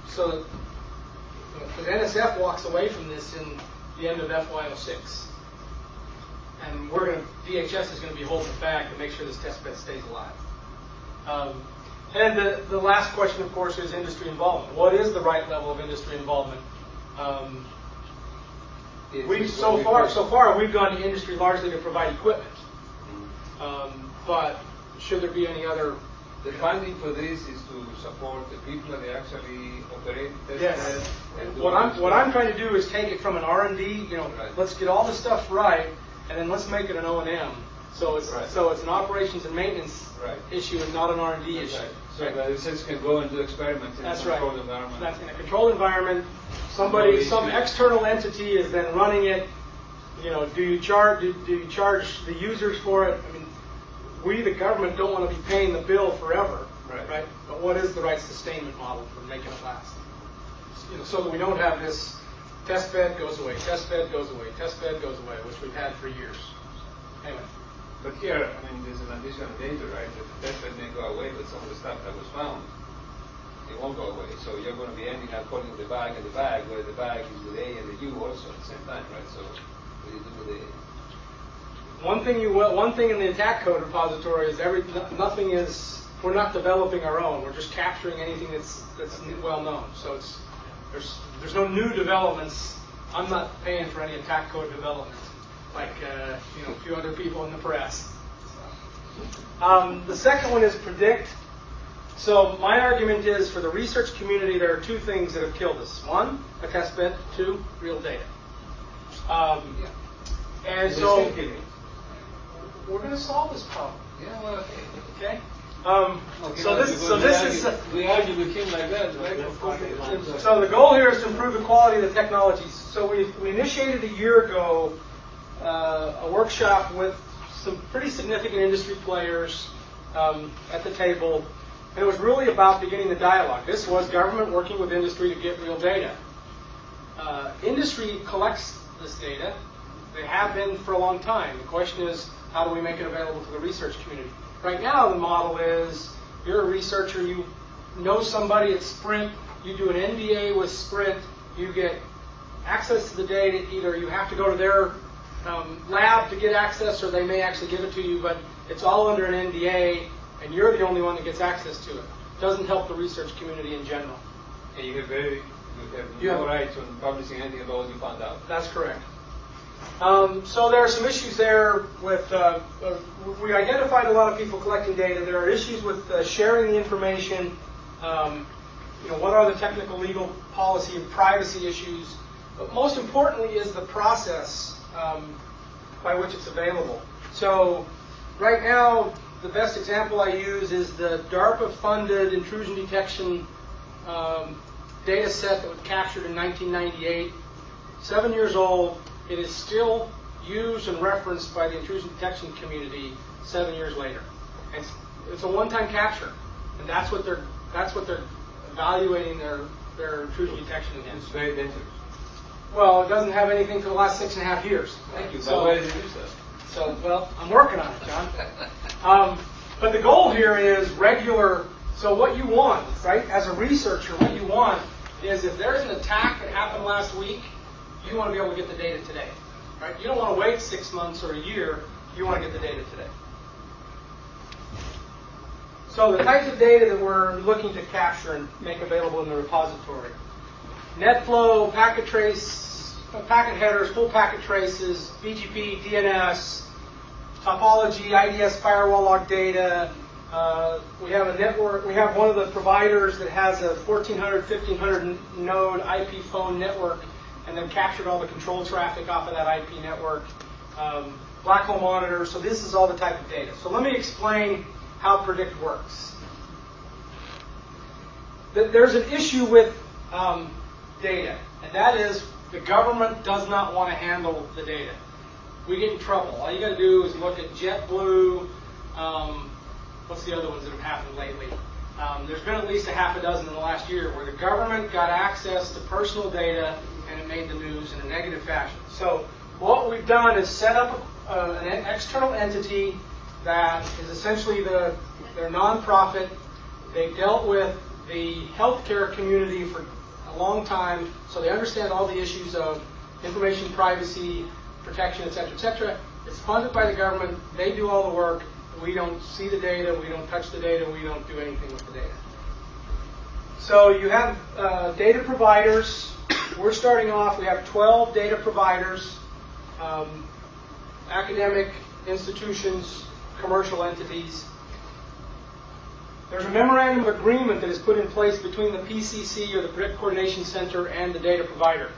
So that NSF walks away from this in the end of FY06. And DHS is going to be holding it back to make sure this test bed stays alive. And the last question, of course, is industry involvement. What is the right level of industry involvement? So far, we've gone to industry largely to provide equipment. But should there be any other? The funding for this is to support the people that they actually operate test beds. And what I'm trying to do is take it from an R&D. Right. Let's get all the stuff right, and then let's make it an O&M. So it's an operations and maintenance issue and not an R&D issue. Right. So that research can go and do experiments in a controlled environment. That's in a controlled environment. Some external entity is then running it. Do you charge the users for it? I mean, we, the government, don't want to be paying the bill forever, right? But what is the right sustainment model for making it last? So that we don't have this test bed goes away, test bed goes away, test bed goes away, which we've had for years. Anyway. But here, there's an additional danger, right? That the test bed may go away, but some of the stuff that was found, it won't go away. So you're going to be ending up calling the bag and the bag, where the bag is with A and the U also at the same time, right? So what do you do with the A? One thing in the attack code repository is we're not developing our own. We're just capturing anything that's well known. So there's no new developments. I'm not paying for any attack code development like a few other people in the press. The second one is predict. So my argument is, for the research community, there are 2 things that have killed us. 1, a test bed. 2, real data. And so we're going to solve this problem. Yeah, well, okay. We argue with him like that, right? So the goal here is to improve the quality of the technologies. So we initiated a year ago a workshop with some pretty significant industry players at the table. And it was really about beginning the dialogue. This was government working with industry to get real data. Industry collects this data. They have been for a long time. The question is, how do we make it available to the research community? Right now, the model is, you're a researcher, you know somebody at Sprint, you do an NDA with Sprint, you get access to the data. Either you have to go to their lab to get access, or they may actually give it to you, but it's all under an NDA, and you're the only one that gets access to it. It doesn't help the research community in general. And you have no rights on publishing anything about what you found out. That's correct. So there are some issues there with, we identified a lot of people collecting data. There are issues with sharing the information. What are the technical, legal, policy, and privacy issues? But most importantly is the process by which it's available. So right now, the best example I use is the DARPA-funded intrusion detection data set that was captured in 1998. 7 years old. It is still used and referenced by the intrusion detection community 7 years later. It's a one-time capture, and that's what they're evaluating their intrusion detection against. It's very dangerous. Well, it doesn't have anything for the last 6.5 years. Thank you. So, why did you use that? So, well, I'm working on it, John. But the goal here is regular. So what you want, right, as a researcher, what you want is, if there's an attack that happened last week, you want to be able to get the data today, right? You don't want to wait 6 months or a year. You want to get the data today. So the types of data that we're looking to capture and make available in the repository: net flow, packet trace, packet headers, full packet traces, BGP, DNS, topology, IDS firewall log data. We have a network. We have one of the providers that has a 1,400, 1,500 node IP phone network, and then captured all the control traffic off of that IP network. black hole monitor. So this is all the type of data. So let me explain how Predict works. There's an issue with data, and that is the government does not want to handle the data. We get in trouble. All you got to do is look at JetBlue. What's the other ones that have happened lately? There's been at least a half a dozen in the last year where the government got access to personal data and it made the news in a negative fashion. So what we've done is set up an external entity that is essentially they're nonprofit. They dealt with the healthcare community for a long time, so they understand all the issues of information privacy, protection, et cetera, et cetera. It's funded by the government. They do all the work. We don't see the data. We don't touch the data. We don't do anything with the data. So you have data providers. We're starting off. We have 12 data providers, academic institutions, commercial entities. There's a memorandum of agreement that is put in place between the PCC or the Predict Coordination Center and the data provider.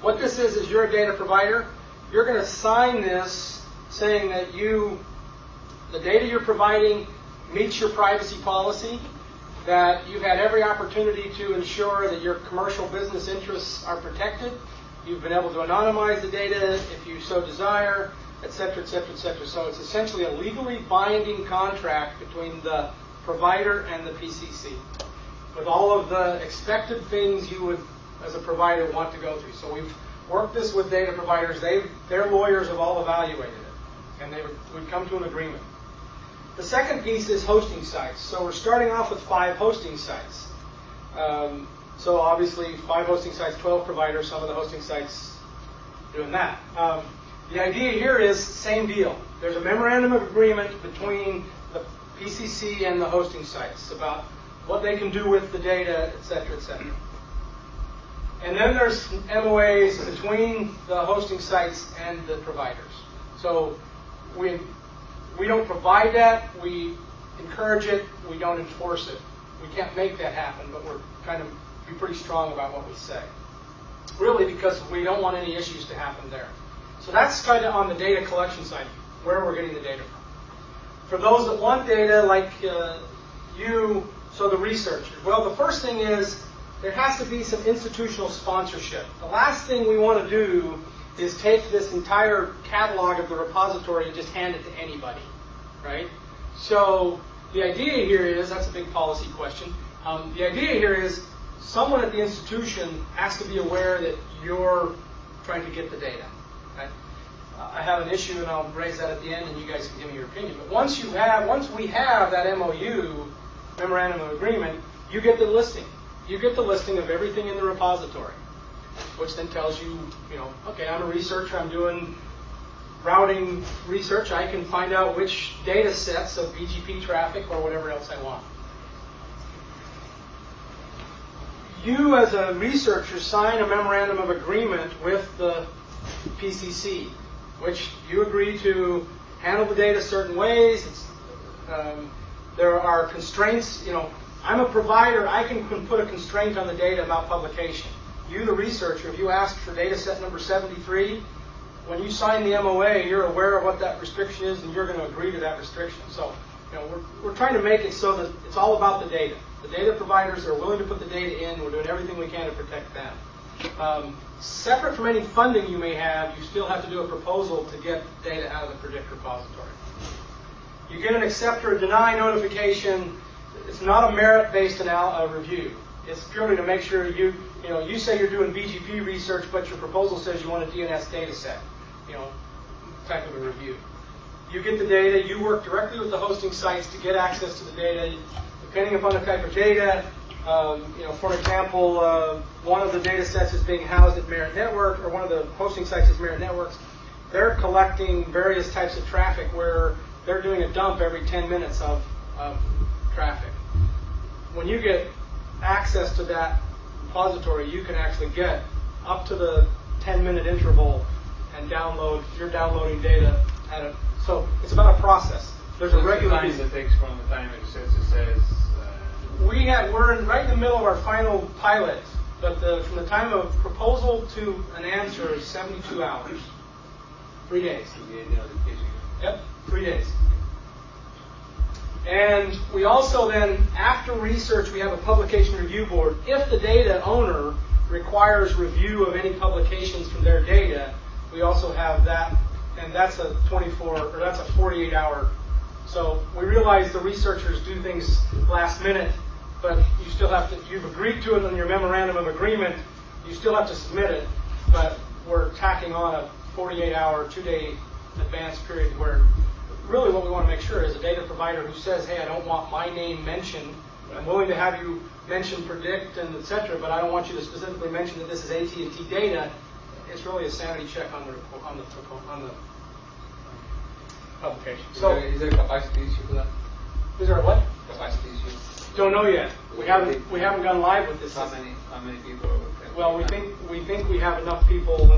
What this is you're a data provider. You're going to sign this saying that the data you're providing meets your privacy policy, that you've had every opportunity to ensure that your commercial business interests are protected, you've been able to anonymize the data if you so desire, et cetera, et cetera, et cetera. So it's essentially a legally binding contract between the provider and the PCC with all of the expected things you would, as a provider, want to go through. So we've worked this with data providers. Their lawyers have all evaluated it, and we've come to an agreement. The second piece is hosting sites. So we're starting off with 5 hosting sites. So obviously 5 hosting sites, 12 providers, some of the hosting sites doing that. The idea here is same deal. There's a memorandum of agreement between the PCC and the hosting sites about what they can do with the data, et cetera, et cetera. And then there's MOAs between the hosting sites and the providers. So we don't provide that, we encourage it, we don't enforce it. We can't make that happen, but we're kind of be pretty strong about what we say. Really because we don't want any issues to happen there. So that's kind of on the data collection side, where we're getting the data from. For those that want data, like so the researchers. Well, the first thing is there has to be some institutional sponsorship. The last thing we want to do is take this entire catalog of the repository and just hand it to anybody, right? So the idea here is, that's a big policy question, the idea here is someone at the institution has to be aware that you're trying to get the data, right? I have an issue, and I'll raise that at the end, and you guys can give me your opinion. But once we have that MOU, Memorandum of Agreement, you get the listing. You get the listing of everything in the repository, which then tells you, okay, I'm a researcher, I'm doing routing research, I can find out which data sets of BGP traffic or whatever else I want. You, as a researcher, sign a memorandum of agreement with the PCC, which you agree to handle the data certain ways. There are constraints. I'm a provider. I can put a constraint on the data about publication. You, the researcher, if you ask for data set number 73, when you sign the MOA, you're aware of what that restriction is, and you're going to agree to that restriction. So, we're trying to make it so that it's all about the data. The data providers are willing to put the data in. We're doing everything we can to protect them. Separate from any funding you may have, you still have to do a proposal to get data out of the Predict repository. You get an accept or deny notification. It's not a merit-based review. It's purely to make sure you say you're doing BGP research, but your proposal says you want a DNS data set, type of a review. You get the data. You work directly with the hosting sites to get access to the data. Depending upon the type of data, for example, one of the data sets is being housed at Merit Network, or one of the hosting sites is Merit Networks. They're collecting various types of traffic where they're doing a dump every 10 minutes of traffic. When you get access to that repository, you can actually get up to the 10-minute interval and you're downloading data so it's about a process. There's a regular time that takes from the time it says we're right in the middle of our final pilot, but from the time of proposal to an answer is 72 hours. 3 days. to get the notification. Yep, 3 days. And we also then, after research, we have a publication review board. If the data owner requires review of any publications from their data, we also have that, and that's a 48-hour. So we realize the researchers do things last minute, but you still have to, you've agreed to it on your memorandum of agreement, you still have to submit it, but we're tacking on a 48-hour, 2-day advance period where really what we want to make sure is a data provider who says, hey, I don't want my name mentioned, I'm willing to have you mention predict and et cetera, but I don't want you to specifically mention that this is AT&T data. It's really a sanity check on the publication. So Is there a capacity issue for that? is there a what? Capacity issue? Don't know yet. We haven't gone live with this. How many people? Well, we think we have enough people.